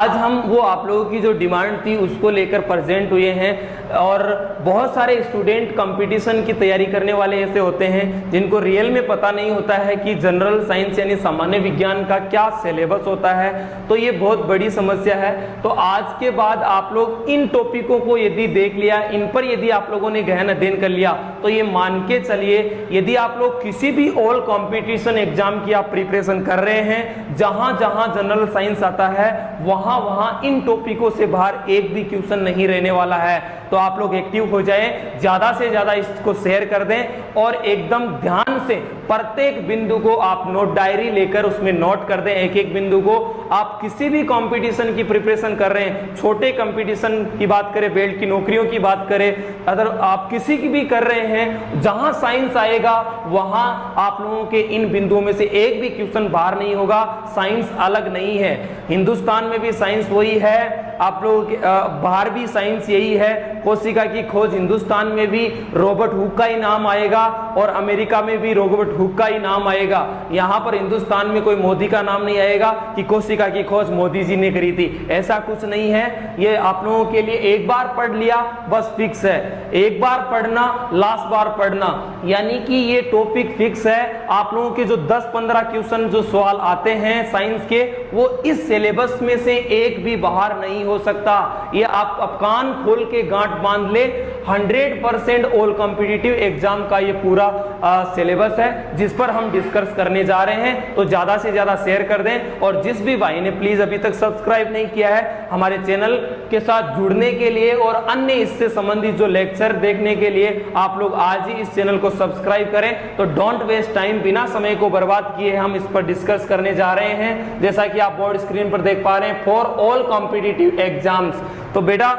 आज हम वो आप लोगों की जो डिमांड थी उसको लेकर प्रेजेंट हुए हैं। और बहुत सारे स्टूडेंट कंपटीशन की तैयारी करने वाले ऐसे होते हैं जिनको रियल में पता नहीं होता है कि जनरल साइंस यानी सामान्य विज्ञान का क्या सिलेबस होता है। तो ये बहुत बड़ी समस्या है। तो आज के बाद आप लोग इन टॉपिकों को यदि देख लिया, इन पर यदि आप लोगों ने गहन अध्ययन कर लिया, तो ये मान के चलिए यदि आप लोग किसी भी ऑल कंपटीशन एग्जाम की आप प्रिपरेशन कर रहे हैं, जहां जहां जनरल साइंस आता है वहां इन टॉपिकों से बाहर एक भी क्वेश्चन नहीं रहने वाला है। तो आप लोग एक्टिव हो जाएं, ज्यादा से ज्यादा इसको शेयर कर दें और एकदम ध्यान से प्रत्येक बिंदु को आप नोट डायरी लेकर उसमें नोट कर दें। एक एक बिंदु को आप किसी भी कंपटीशन की प्रिपरेशन कर रहे हैं, छोटे कंपटीशन की बात करें, बेल्ट की नौकरियों की बात करें, अगर आप किसी की भी कर रहे हैं, जहां साइंस आएगा वहां आप लोगों के इन बिंदुओं में से एक भी क्वेश्चन बाहर नहीं होगा। साइंस अलग नहीं है, हिंदुस्तान में भी साइंस वही है, आप लोगों के बाहर भी साइंस यही है। कोशिका की खोज हिंदुस्तान में भी रॉबर्ट हुक का ही नाम आएगा और अमेरिका में भी रॉबर्ट हुक का ही नाम आएगा। यहां पर हिंदुस्तान में कोई मोदी का नाम नहीं आएगा कि कोशिका की खोज मोदी जी ने करी थी, ऐसा कुछ नहीं है। ये आप लोगों के लिए एक बार पढ़ लिया बस फिक्स है, एक बार पढ़ना लास्ट बार पढ़ना, यानी कि ये टॉपिक फिक्स है। आप लोगों के जो 10-15 क्वेश्चन जो सवाल आते हैं साइंस के, वो इस सिलेबस में से एक भी बाहर नहीं हो सकता। ये आप कान खोल के गांठ बांध ले, 100% ऑल कॉम्पिटिटिव एग्जाम का ये पूरा सिलेबस है जिस पर हम डिस्कस करने जा रहे हैं। तो ज्यादा से ज्यादा शेयर कर दें और जिस भी भाई ने प्लीज अभी तक सब्सक्राइब नहीं किया है हमारे चैनल के साथ जुड़ने के लिए और अन्य इससे संबंधित जो लेक्चर देखने के लिए आप लोग आज ही इस चैनल को सब्सक्राइब करें। तो डोंट वेस्ट टाइम, बिना समय को बर्बाद किए हम इस पर डिस्कस करने जा रहे हैं। जैसा कि आप बोर्ड स्क्रीन पर देख पा रहे हैं, फॉर ऑल कॉम्पिटिटिव एग्जाम्स। तो बेटा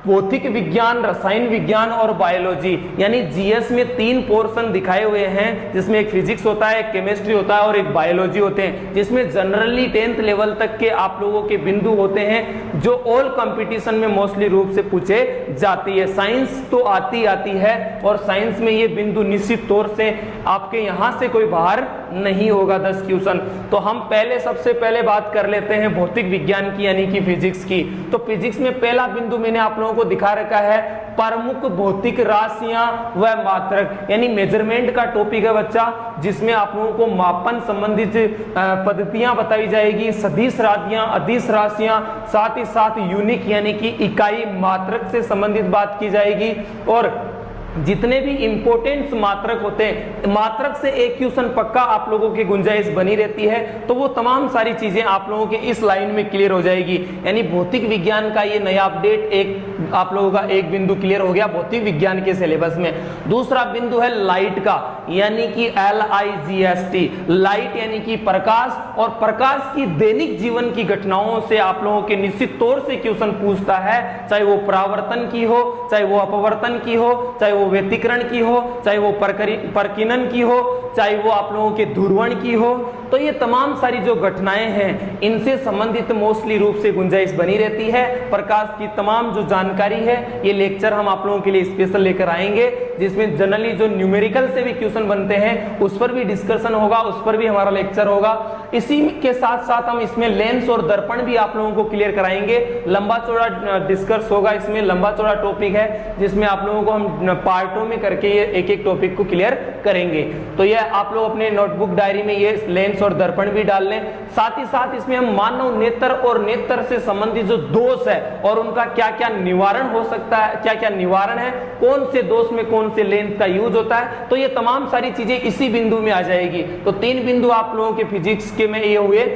भौतिक विज्ञान, रसायन विज्ञान और बायोलॉजी यानी जीएस में 3 पोर्शन दिखाए हुए हैं, जिसमें एक फिजिक्स होता है, एक केमिस्ट्री होता है और एक बायोलॉजी होते हैं, जिसमें जनरली 10th लेवल तक के आप लोगों के बिंदु होते हैं जो ऑल कंपटीशन में मोस्टली रूप से पूछे जाती है। साइंस तो आती है और साइंस में ये बिंदु निश्चित तौर से आपके यहां से कोई बाहर नहीं होगा 10 क्वेश्चन। तो हम सबसे पहले बात कर लेते हैं भौतिक विज्ञान की यानी कि फिजिक्स की। तो फिजिक्स में पहला बिंदु मैंने आप लोगों को दिखा रखा है, प्रमुख भौतिक राशियां व मात्रक यानी मेजरमेंट का टॉपिक है बच्चा, जिसमें आप लोगों को मापन संबंधित पद्धतियां बताई जाएगी, सदिश राशियां, अदिश राशियां, साथ ही साथ यूनिट यानी कि इकाई मात्रक से संबंधित बात की जाएगी। और जितने भी इंपॉर्टेंट मात्रक होते हैं, मात्रक से एक क्वेश्चन पक्का आप लोगों की गुंजाइश बनी रहती है। तो वो तमाम सारी चीजें आप लोगों के इस लाइन में क्लियर हो जाएगी। यानी भौतिक विज्ञान का ये नया अपडेट एक आप लोगों का एक बिंदु क्लियर हो गया भौतिक विज्ञान के सिलेबस में। दूसरा बिंदु है लाइट का, यानी कि LIGST, लाइट यानी कि प्रकाश, और प्रकाश की दैनिक जीवन की घटनाओं से आप लोगों के निश्चित तौर से क्वेश्चन पूछता है, चाहे वो परावर्तन की हो, चाहे वो अपवर्तन की हो, चाहे वो व्यतिकरण की हो, चाहे वो परकीनन की हो, चाहे वो आप लोगों के ध्रुवण की हो। तो ये तमाम सारी जो घटनाएं हैं इनसे संबंधित मोस्टली रूप से गुंजाइश बनी रहती है। प्रकाश की तमाम जो जानकारी है ये लेक्चर हम आप लोगों के लिए स्पेशल लेकर आएंगे, जिसमें जनरली जो न्यूमेरिकल से भी क्वेश्चन बनते हैं उस पर भी डिस्कशन होगा, उस पर भी हमारा लेक्चर होगा। इसी के साथ साथ हम इसमें लेंस और दर्पण भी आप लोगों को क्लियर कराएंगे। लंबा चौड़ा डिस्कस होगा, इसमें लंबा चौड़ा टॉपिक है जिसमें आप लोगों को हम पार्टों में करके ये एक एक टॉपिक को क्लियर करेंगे। तो ये आप लोग अपने नोटबुक डायरी में ये लेंस और दर्पण भी डाल लें। साथ ही साथ इसमें हम मानव नेत्र और नेत्र से संबंधित जो दोष है और उनका क्या क्या निवारण हो सकता है, क्या क्या निवारण है, कौन से दोष में कौन से लेंस का यूज होता है, तो ये तमाम सारी चीजें इसी बिंदु में आ जाएगी। तो 3 बिंदु आप लोगों के फिजिक्स के में ये हुए।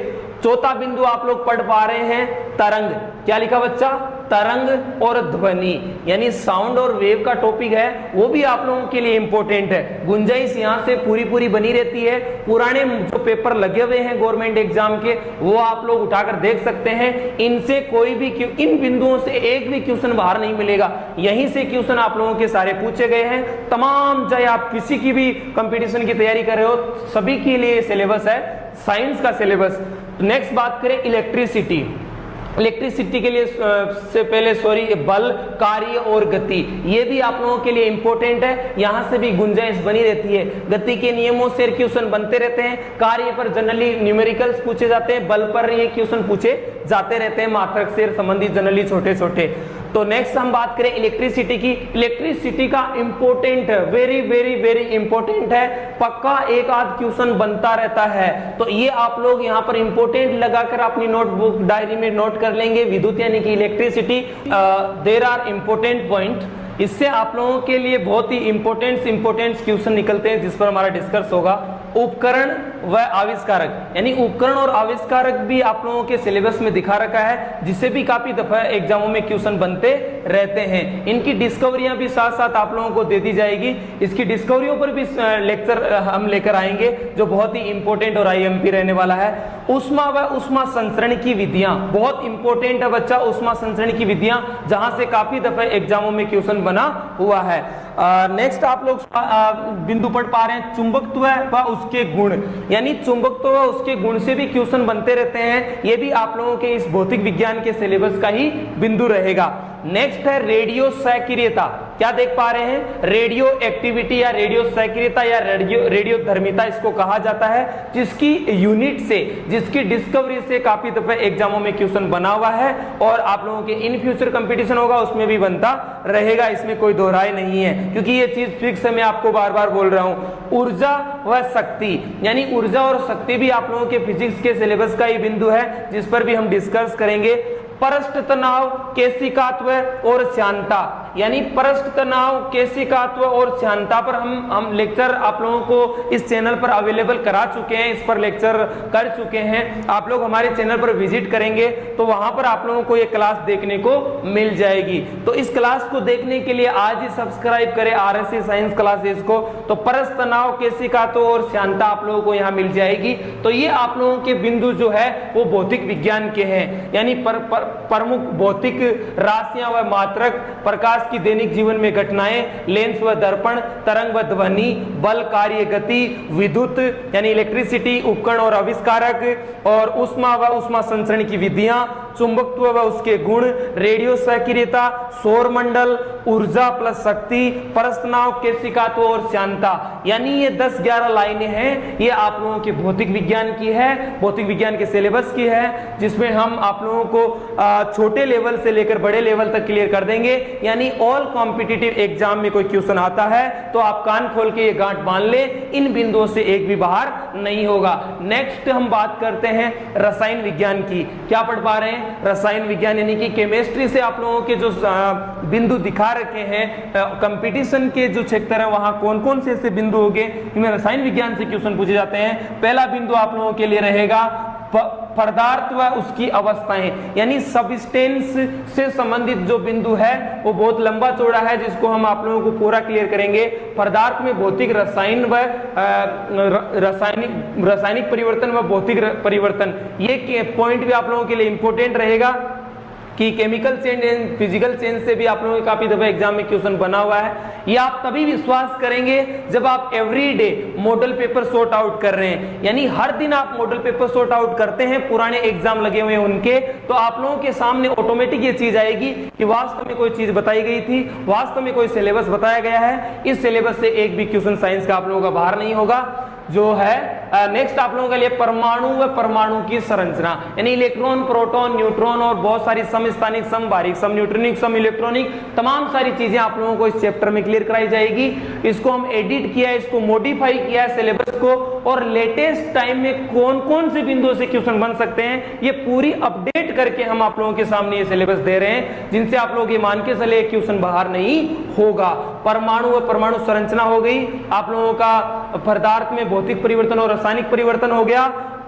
चौथा बिंदु आप लोग पढ़ पा रहे हैं तरंग, क्या लिखा बच्चा, तरंग और ध्वनि यानी साउंड और वेव का टॉपिक है, वो भी आप लोगों के लिए इंपॉर्टेंट है। गुंजाइश यहां से पूरी बनी रहती है। पुराने जो पेपर लगे हुए हैं गवर्नमेंट एग्जाम के वो आप लोग उठाकर देख सकते हैं, इनसे कोई भी इन बिंदुओं से एक भी क्वेश्चन बाहर नहीं मिलेगा। यहीं से क्वेश्चन आप लोगों के सारे पूछे गए हैं तमाम, चाहे आप किसी की भी कंपटीशन की तैयारी कर रहे हो, सभी के लिए सिलेबस है साइंस का सिलेबस। नेक्स्ट बात करें इलेक्ट्रिसिटी। इलेक्ट्रिसिटी के लिए से पहले बल, कार्य और गति, ये भी आप लोगों के लिए इंपॉर्टेंट है। यहां से भी गुंजाइश बनी रहती है। गति के नियमों से क्वेश्चन बनते रहते हैं, कार्य पर जनरली न्यूमेरिकल्स पूछे जाते हैं, बल पर ये क्वेश्चन पूछे जाते रहते हैं, मात्रक से संबंधित जनरली छोटे छोटे। तो नेक्स्ट हम बात करें इलेक्ट्रिसिटी की। इलेक्ट्रिसिटी का important, very very very important है, पक्का एक आध क्वेश्चन बनता रहता है, तो ये आप लोग यहाँ पर इंपॉर्टेंट लगाकर अपनी नोटबुक डायरी में नोट कर लेंगे। विद्युत यानी कि electricity, there are important point, इससे आप लोगों के लिए बहुत ही इंपॉर्टेंट क्वेश्चन निकलते हैं जिस पर हमारा डिस्कस होगा। उपकरण व आविष्कारक, यानी उपकरण और आविष्कारक भी आप लोगों के सिलेबस में दिखा रखा है, जिससे भी काफी दफा एग्जामों में क्वेश्चन बनते रहते हैं। इनकी डिस्कवरियां भी साथ साथ आप लोगों को दे दी जाएगी। इसकी डिस्कवरियों पर भी लेक्चर हम लेकर आएंगे जो बहुत ही इंपॉर्टेंट और आईएमपी रहने वाला है। उष्मा व उष्मा संचरण की विधियां बहुत इंपॉर्टेंट है बच्चा, उष्मा संचरण की विधियां, जहां से काफी दफा एग्जामों में क्वेश्चन बना हुआ है। नेक्स्ट आप लोग बिंदु पढ़ पा रहे हैं, चुंबकत्व व उसके गुण, यानी चुंबकत्व व उसके गुण से भी क्वेश्चन बनते रहते हैं। ये भी आप लोगों के इस भौतिक विज्ञान के सिलेबस का ही बिंदु रहेगा। नेक्स्ट है रेडियो सक्रियता, क्या देख पा रहे हैं, रेडियो एक्टिविटी या रेडियो सक्रियता या रेडियो धर्मिता इसको कहा जाता है, जिसकी यूनिट से, जिसकी डिस्कवरी से काफी दफे एग्जामों में क्वेश्चन बना हुआ है और आप लोगों के इन फ्यूचर कंपटीशन होगा उसमें भी बनता रहेगा, इसमें कोई दोहराई नहीं है, क्योंकि ये चीज फिक्स है, मैं आपको बार बार बोल रहा हूं। ऊर्जा व शक्ति, यानी ऊर्जा और शक्ति भी आप लोगों के फिजिक्स के सिलेबस का ही बिंदु है, जिस पर भी हम डिस्कस करेंगे। परस्थ तनाव, केशिकात्व और श्यानता, यानी परस्थ तनाव, केशिकात्व और श्यानता पर हम लेक्चर आप लोगों को इस चैनल पर अवेलेबल करा चुके हैं, इस पर लेक्चर कर चुके हैं। आप लोग हमारे चैनल पर विजिट करेंगे तो वहां पर आप लोगों को ये क्लास देखने को मिल जाएगी। तो इस क्लास को देखने के लिए आज ही सब्सक्राइब करें RSC साइंस क्लासेस को। तो परस्थ तनाव, केशिकात्व और श्यानता आप लोगों को यहाँ मिल जाएगी। तो ये आप लोगों के बिंदु जो है वो भौतिक विज्ञान के हैं, यानी प्रमुख भौतिक राशियां व मात्रक, प्रकाश की दैनिक जीवन में घटनाएं, लेंस व दर्पण, तरंग व ध्वनि, बल, कार्य, गति, विद्युत यानी इलेक्ट्रिसिटी, उपकरण और आविष्कारक, और उष्मा व उष्मा संचरण की विधियां, चुंबकत्व व उसके गुण, रेडियो सक्रियता, सौर मंडल, ऊर्जा प्लस शक्ति, परस्तनाव, केशिकात्व और श्यानता, यानी ये 10-11 लाइनें हैं, ये आप लोगों के भौतिक विज्ञान की है, भौतिक विज्ञान के सिलेबस की है, जिसमें हम आप लोगों को छोटे लेवल से लेकर बड़े लेवल तक क्लियर कर देंगे। यानी ऑल कॉम्पिटिटिव एग्जाम में कोई क्वेश्चन आता है तो आप कान खोल के ये गांठ बांध ले, इन बिंदुओं से एक भी बाहर नहीं होगा। नेक्स्ट हम बात करते हैं रसायन विज्ञान की। क्या पढ़ पा रहे हैं, रसायन विज्ञान यानी कि केमिस्ट्री से आप लोगों के जो बिंदु दिखा रखे हैं, कंपटीशन के जो क्षेत्र है वहां कौन कौन से ऐसे बिंदु होंगे, इनमें रसायन विज्ञान से क्वेश्चन पूछे जाते हैं। पहला बिंदु आप लोगों के लिए रहेगा पदार्थ व उसकी अवस्थाएं, यानी सबस्टेंस से संबंधित जो बिंदु है वो बहुत लंबा चौड़ा है, जिसको हम आप लोगों को पूरा क्लियर करेंगे। पदार्थ में भौतिक रसायन व रासायनिक परिवर्तन व भौतिक परिवर्तन, ये पॉइंट भी आप लोगों के लिए इंपॉर्टेंट रहेगा कि chemical change and physical change से भी आप लोगों के काफी दफा एग्जाम में क्वेश्चन बना हुआ है। ये आप तभी विश्वास करेंगे जब आप everyday model paper sort out कर रहे हैं, यानी हर दिन आप मॉडल पेपर सॉर्ट आउट करते हैं, पुराने एग्जाम लगे हुए हैं उनके, तो आप लोगों के सामने ऑटोमेटिक ये चीज आएगी कि वास्तव में कोई चीज बताई गई थी, वास्तव में कोई सिलेबस बताया गया है, इस सिलेबस से एक भी क्वेश्चन साइंस का आप लोगों का बाहर नहीं होगा। जो है नेक्स्ट आप लोगों के लिए परमाणु व परमाणु की संरचना, यानी इलेक्ट्रॉन, प्रोटॉन, न्यूट्रॉन और बहुत सारी समस्थानिक, समबारिक, सम न्यूट्रॉनिक, सम इलेक्ट्रॉनिक, तमाम सारी चीजें आप लोगों को इस चैप्टर में क्लियर कराई जाएगी। इसको हम एडिट किया है, इसको मॉडिफाई किया है सिलेबस को, और लेटेस्ट टाइम में कौन कौन से बिंदुओं से क्वेश्चन बन सकते हैं ये पूरी अपडेट करके हम आप लोगों के सामने ये सिलेबस दे रहे हैं, जिनसे आप लोग ये मान के चले क्वेश्चन बाहर नहीं होगा। परमाणु व परमाणु संरचना हो गई, आप लोगों का पदार्थ में भौतिक परिवर्तन और रासायनिक परिवर्तन हो गया।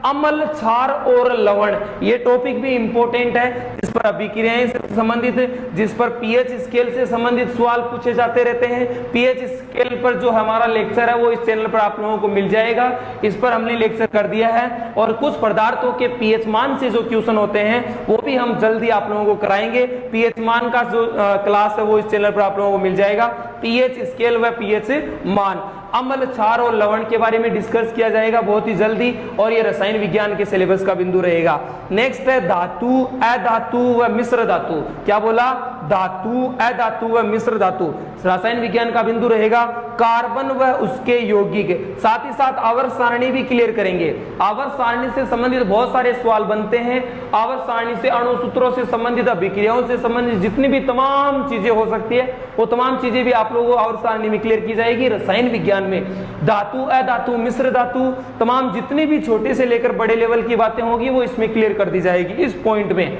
अम्ल, क्षार और लवण, ये टॉपिक भी इंपॉर्टेंट है, जिस पर अभिक्रियाएं से संबंधित, जिस पर पीएच स्केल से संबंधित सवाल पूछे जाते रहते हैं। पीएच स्केल पर जो हमारा लेक्चर है वो इस चैनल पर आप लोगों को मिल जाएगा, इस पर हमने लेक्चर कर दिया है, और कुछ पदार्थों के पीएच मान से जो क्वेश्चन होते हैं वो भी हम जल्दी आप लोगों को कराएंगे। पीएच मान का जो क्लास है वो इस चैनल पर आप लोगों को मिल जाएगा, पीएच स्केल व पीएच मान। अम्ल, क्षार और लवण के बारे में डिस्कस किया जाएगा बहुत ही जल्दी, और ये रसायन विज्ञान के सिलेबस का बिंदु रहेगा। नेक्स्ट है धातु, अधातु व मिश्र धातु। क्या बोला, धातु, अधातु व मिश्र धातु, रसायन विज्ञान का बिंदु रहेगा। कार्बन व उसके यौगिक, साथ ही साथ आवर्त सारणी भी क्लियर करेंगे। आवर्त सारणी से संबंधित बहुत सारे सवाल बनते हैं। आवर्त सारणी से, अणु सूत्रों से संबंधित, अभिक्रियाओं से संबंधित जितनी भी तमाम चीजें हो सकती है वो तमाम चीजें भी आप लोगों को आवर्त सारणी में क्लियर की जाएगी। रसायन विज्ञान में धातु, अधातु, मिश्र धातु, तमाम जितनी भी छोटे से लेकर बड़े लेवल की बातें होगी वो इसमें क्लियर कर दी जाएगी इस पॉइंट में।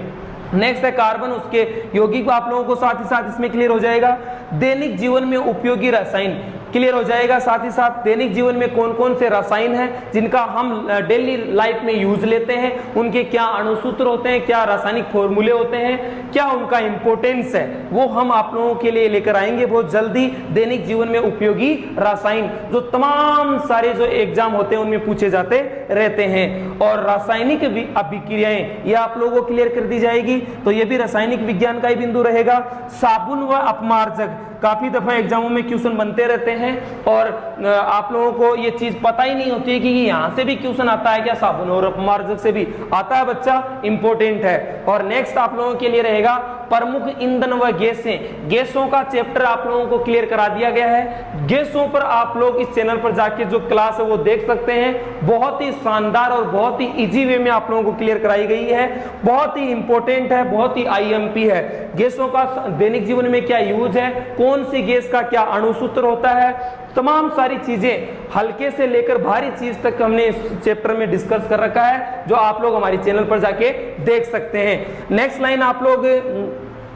नेक्स्ट है कार्बन, उसके यौगिक आप लोगों को साथ ही साथ इसमें क्लियर हो जाएगा। दैनिक जीवन में उपयोगी रसायन क्लियर हो जाएगा। साथ ही साथ दैनिक जीवन में कौन कौन से रसायन हैं जिनका हम डेली लाइफ में यूज लेते हैं, उनके क्या अणुसूत्र होते हैं, क्या रासायनिक फॉर्मूले होते हैं, क्या उनका इंपोर्टेंस है, वो हम आप लोगों के लिए लेकर आएंगे बहुत जल्दी। दैनिक जीवन में उपयोगी रसायन जो तमाम सारे जो एग्जाम होते हैं उनमें पूछे जाते रहते हैं। और रासायनिक अभिक्रियाएं ये आप लोगों को क्लियर कर दी जाएगी, तो ये भी रासायनिक विज्ञान का ही बिंदु रहेगा। साबुन व अपमार्जक काफी दफा एग्जामों में क्वेश्चन बनते रहते हैं और आप लोगों को ये चीज पता ही नहीं होती है कि यहाँ से भी क्वेश्चन आता है क्या, साबुन और अपमार्जक से भी आता है बच्चा, इंपॉर्टेंट है। और नेक्स्ट आप लोगों के लिए रहेगा प्रमुख ईंधन व गैसें। गैसों का चैप्टर आप लोगों को क्लियर करा दिया गया है। गैसों पर आप लोग इस चैनल पर जाके जो क्लास है वो देख सकते हैं। बहुत ही शानदार और बहुत ही इजी वे में आप लोगों को क्लियर कराई गई है। बहुत ही इंपॉर्टेंट है, बहुत ही आईएमपी है। गैसों का दैनिक जीवन में क्या यूज है, कौन सी गैस का क्या अणुसूत्र होता है, तमाम सारी चीजें हल्के से लेकर भारी चीज तक हमने इस चैप्टर में डिस्कस कर रखा है, जो आप लोग हमारी चैनल पर जाके देख सकते हैं। नेक्स्ट लाइन आप लोग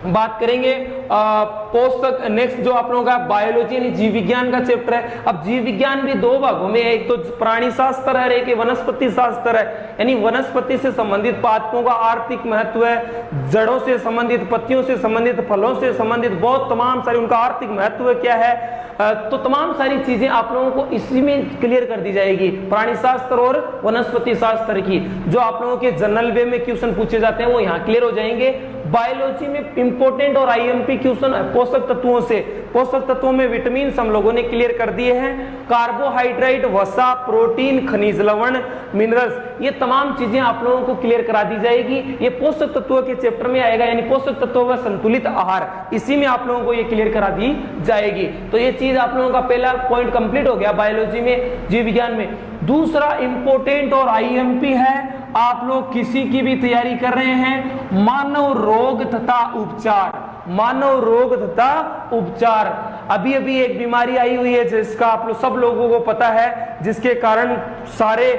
बात करेंगे पोषक। नेक्स्ट जो आप लोगों का बायोलॉजी यानी जीव विज्ञान का चैप्टर है। अब जीव विज्ञान भी दो भागों में है, एक तो प्राणी शास्त्र है, एक वनस्पति शास्त्र है। यानी वनस्पति से संबंधित पादपों का आर्थिक महत्व है, जड़ों से संबंधित, पत्तियों से संबंधित, फलों से संबंधित बहुत तमाम सारी उनका आर्थिक महत्व क्या है, तो तमाम सारी चीजें आप लोगों को इसी में क्लियर कर दी जाएगी। प्राणी शास्त्र और वनस्पति शास्त्र की जो आप लोगों के जनरल वे में क्वेश्चन पूछे जाते हैं वो यहाँ क्लियर हो जाएंगे। बायोलॉजी में इंपोर्टेंट और आईएमपी क्वेश्चन पोषक तत्वों से, पोषक तत्वों में विटामिन हम लोगों ने क्लियर कर दिए हैं। कार्बोहाइड्रेट, वसा, प्रोटीन, खनिज लवण, मिनरल्स, ये तमाम चीजें आप लोगों को क्लियर करा दी जाएगी। ये पोषक तत्वों के चैप्टर में आएगा, यानी पोषक तत्वों का संतुलित आहार, इसी में आप लोगों को ये क्लियर करा दी जाएगी। तो ये चीज आप लोगों का पहला पॉइंट कंप्लीट हो गया बायोलॉजी में, जीव विज्ञान में। दूसरा इंपोर्टेंट और आईएमपी है, आप लोग किसी की भी तैयारी कर रहे हैं, मानव रोग तथा उपचार। मानव रोग तथा उपचार, अभी अभी एक बीमारी आई हुई है जिसका आप लोग सब लोगों को पता है, जिसके कारण सारे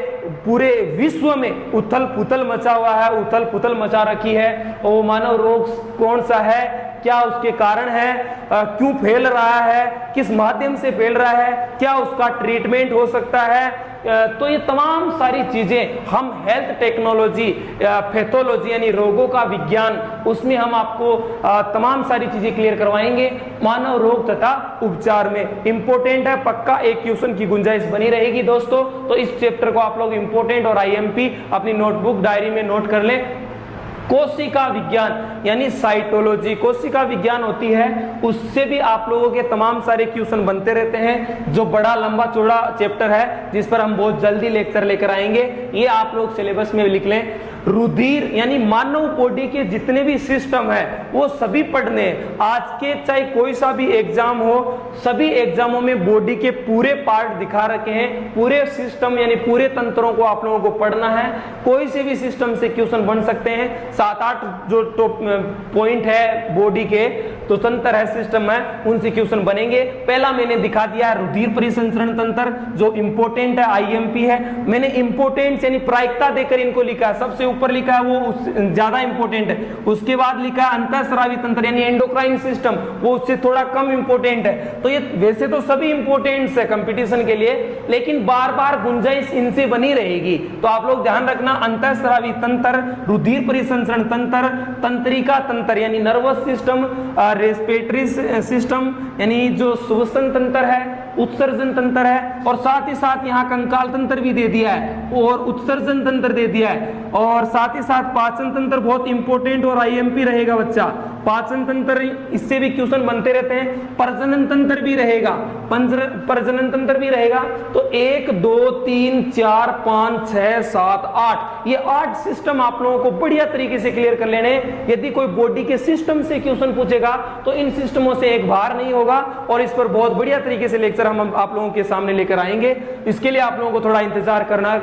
पूरे विश्व में उथल पुथल मचा हुआ है, उथल पुथल मचा रखी है। और वो मानव रोग कौन सा है, क्या उसके कारण है, क्यों फैल रहा है, किस माध्यम से फैल रहा है, क्या उसका ट्रीटमेंट हो सकता है, तो ये तमाम सारी चीजें हम हेल्थ टेक्नोलॉजी, पैथोलॉजी यानी रोगों का विज्ञान, उसमें हम आपको तमाम सारी चीजें क्लियर करवाएंगे। मानव रोग तथा उपचार में इंपॉर्टेंट है, पक्का एक क्वेश्चन की गुंजाइश बनी रहेगी दोस्तों। तो इस चैप्टर को आप लोग इंपॉर्टेंट और आईएमपी अपनी नोटबुक डायरी में नोट कर लें। कोशिका विज्ञान यानी साइटोलॉजी, कोशिका विज्ञान होती है, उससे भी आप लोगों के तमाम सारे क्वेश्चन बनते रहते हैं, जो बड़ा लंबा चौड़ा चैप्टर है जिस पर हम बहुत जल्दी लेक्चर लेकर आएंगे। ये आप लोग सिलेबस में लिख लें। रुधिर यानी मानव बॉडी के जितने भी सिस्टम है वो सभी पढ़ने हैं। आज के चाहे कोई सा भी एग्जाम हो, सभी एग्जामों में बॉडी के पूरे पार्ट दिखा रखे हैं, पूरे सिस्टम यानी पूरे तंत्रों को आप लोगों को पढ़ना है। कोई से भी सिस्टम से क्वेश्चन बन सकते हैं। 7-8 जो टॉप पॉइंट है बॉडी के, तो तंत्र है, सिस्टम है, उनसे क्वेश्चन बनेंगे। पहला मैंने दिखा दिया रुधिर परिसंचरण तंत्र, जो इंपोर्टेंट है, आईएमपी है। मैंने इंपोर्टेंट यानी प्रायिकता देकर इनको लिखा है, सबसे ऊपर लिखा है वो ज्यादा इंपॉर्टेंट है। उसके बाद लिखा है अंतःस्रावी तंत्र यानी एंडोक्राइन सिस्टम, वो उससे थोड़ा कम इंपॉर्टेंट है। तो ये वैसे तो सभी इंपॉर्टेंट है कंपटीशन के लिए, लेकिन बार बार गुंजाइश इनसे बनी रहेगी। तो आप लोग ध्यान रखना, अंतःस्रावी तंत्र, रुधिर परिसंचरण तंत्र, तंत्रिका तंत्र यानी नर्वस सिस्टम, रेस्पिरेटरी सिस्टम यानी जो श्वसन तंत्र है, उत्सर्जन तंत्र है, और साथ ही साथ यहाँ कंकाल तंत्र भी दे दिया है और उत्सर्जन तंत्र दे दिया है, और साथ ही साथ पाचन तंत्र बहुत इंपॉर्टेंट और आईएमपी रहेगा बच्चा। पाचन तंत्र, इससे भी क्वेश्चन बनते रहते हैं। प्रजनन तंत्र भी रहेगा, प्रजनन तंत्र भी रहेगा। तो 1 2 3 4 5 6 7 8 ये 8 सिस्टम आप लोगों को बढ़िया तरीके से क्लियर कर लेने। यदि कोई बॉडी के सिस्टम से क्वेश्चन पूछेगा तो इन सिस्टमों से एक बाहर नहीं होगा, और इस पर बहुत बढ़िया तरीके से लेक्चर लेक्चर हम आप लोगों के सामने लेकर आएंगे। इसके लिए आप लोगों को थोड़ा इंतजार करना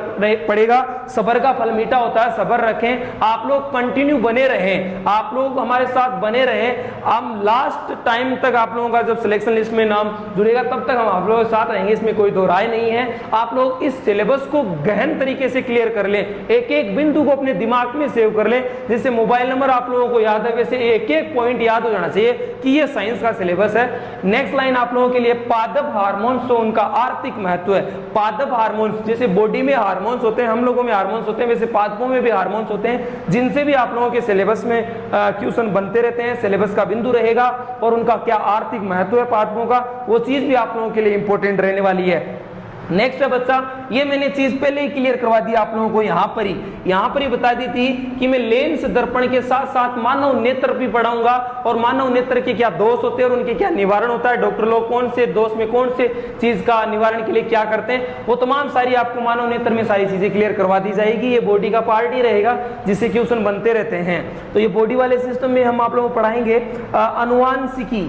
पड़ेगा। सब्र का फल मीठा होता है, सब्र रखें, आप लोग कंटिन्यू बने रहें, आप लोग हमारे साथ बने रहें। हम लास्ट टाइम तक आप लोगों का जब सिलेक्शन लिस्ट में नाम जुड़ेगा तब तक हम आप लोगों के साथ रहेंगे, इसमें कोई दो राय नहीं है। आप लोग इस सिलेबस को गहन तरीके से क्लियर कर लें, एक एक बिंदु को अपने दिमाग में सेव कर लें। जैसे मोबाइल नंबर आप लोगों को याद है, वैसे एक एक पॉइंट याद हो जाना चाहिए कि ये साइंस का सिलेबस है। नेक्स्ट लाइन आप लोगों के लिए पादप हार्मोन्स, तो उनका आर्थिक महत्व है। पादप हार्मोन्स, जैसे बॉडी में हार्मोन्स होते हैं, हम लोगों में हार्मोन्स होते हैं, वैसे पादपों में भी हार्मोन्स होते हैं, जिनसे भी आप लोगों के सिलेबस में क्वेश्चन बनते रहते हैं। सिलेबस का बिंदु रहेगा और उनका क्या आर्थिक महत्व है पादपों का, वो चीज भी आप लोगों के लिए इंपॉर्टेंट रहने वाली है। नेक्स्ट है बच्चा, ये मैंने चीज पहले ही क्लियर करवा दी आप लोगों को, यहाँ पर ही बता दी थी कि मैं लेंस दर्पण के साथ साथ मानव नेत्र भी पढ़ाऊंगा, और मानव नेत्र के क्या दोष होते हैं और उनके क्या निवारण होता है, डॉक्टर लोग कौन से दोष में कौन से चीज का निवारण के लिए क्या करते हैं, वो तमाम सारी आपको मानव नेत्र में सारी चीजें क्लियर करवा दी जाएगी। ये बॉडी का पार्ट ही रहेगा जिससे क्वेश्चन बनते रहते हैं। तो ये बॉडी वाले सिस्टम में हम आप लोगों को पढ़ाएंगे अनुवांशिकी,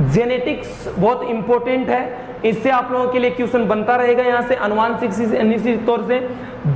जेनेटिक्स बहुत इंपॉर्टेंट है, इससे आप लोगों के लिए क्वेश्चन बनता रहेगा। यहाँ से अनुवांशिक तौर से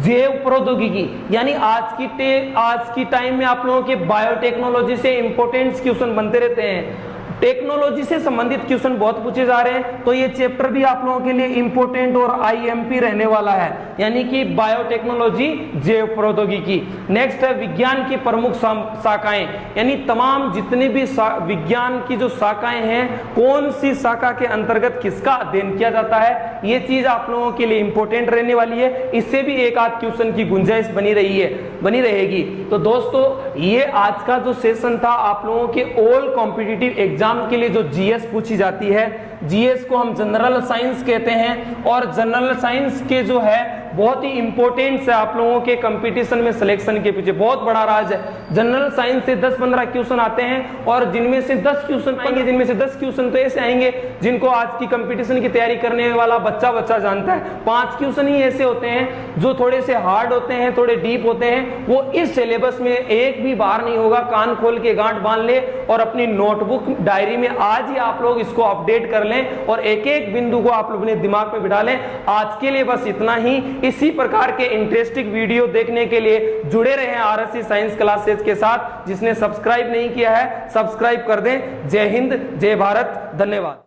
जैव प्रौद्योगिकी, यानी आज की टाइम में आप लोगों के बायोटेक्नोलॉजी से इंपॉर्टेंट क्वेश्चन बनते रहते हैं। टेक्नोलॉजी से संबंधित क्वेश्चन बहुत पूछे जा रहे हैं, तो ये चैप्टर भी आप लोगों के लिए इंपॉर्टेंट और आईएमपी रहने वाला है, यानी कि बायोटेक्नोलॉजी, जैव प्रौद्योगिकी। नेक्स्ट है विज्ञान की प्रमुख शाखाएं, यानी तमाम जितने भी विज्ञान की जो शाखाएं हैं, कौन सी शाखा के अंतर्गत किसका अध्ययन किया जाता है, ये चीज आप लोगों के लिए इंपॉर्टेंट रहने वाली है। इससे भी एक आध क्वेश्चन की गुंजाइश बनी रहेगी। तो दोस्तों, ये आज का जो सेशन था आप लोगों के ऑल कॉम्पिटिटिव एग्जाम के लिए जो जीएस पूछी जाती है, जीएस को हम जनरल साइंस कहते हैं, और जनरल साइंस के जो है बहुत ही इंपॉर्टेंट है आप लोगों के कंपटीशन में सिलेक्शन के पीछे बहुत बड़ा राज है। जनरल साइंस से 10-15 क्वेश्चन आते हैं, और जिनमें से 10 क्वेश्चन आएंगे, जिनमें से 10 क्वेश्चन तो ऐसे आएंगे जिनको आज की कंपटीशन की तैयारी करने वाला बच्चा जानता है। 5 क्वेश्चन ही ऐसे होते हैं जो थोड़े से हार्ड होते हैं, थोड़े डीप होते हैं, वो इस सिलेबस में एक भी बार नहीं होगा। कान खोल के गांठ बांध ले और अपनी नोटबुक डायरी में आज ही आप लोग इसको अपडेट कर लें और एक एक बिंदु को आप लोग अपने दिमाग में बिठा लें। आज के लिए बस इतना ही। इसी प्रकार के इंटरेस्टिंग वीडियो देखने के लिए जुड़े रहें आरएससी साइंस क्लासेस के साथ। जिसने सब्सक्राइब नहीं किया है, सब्सक्राइब कर दें। जय हिंद, जय भारत, धन्यवाद।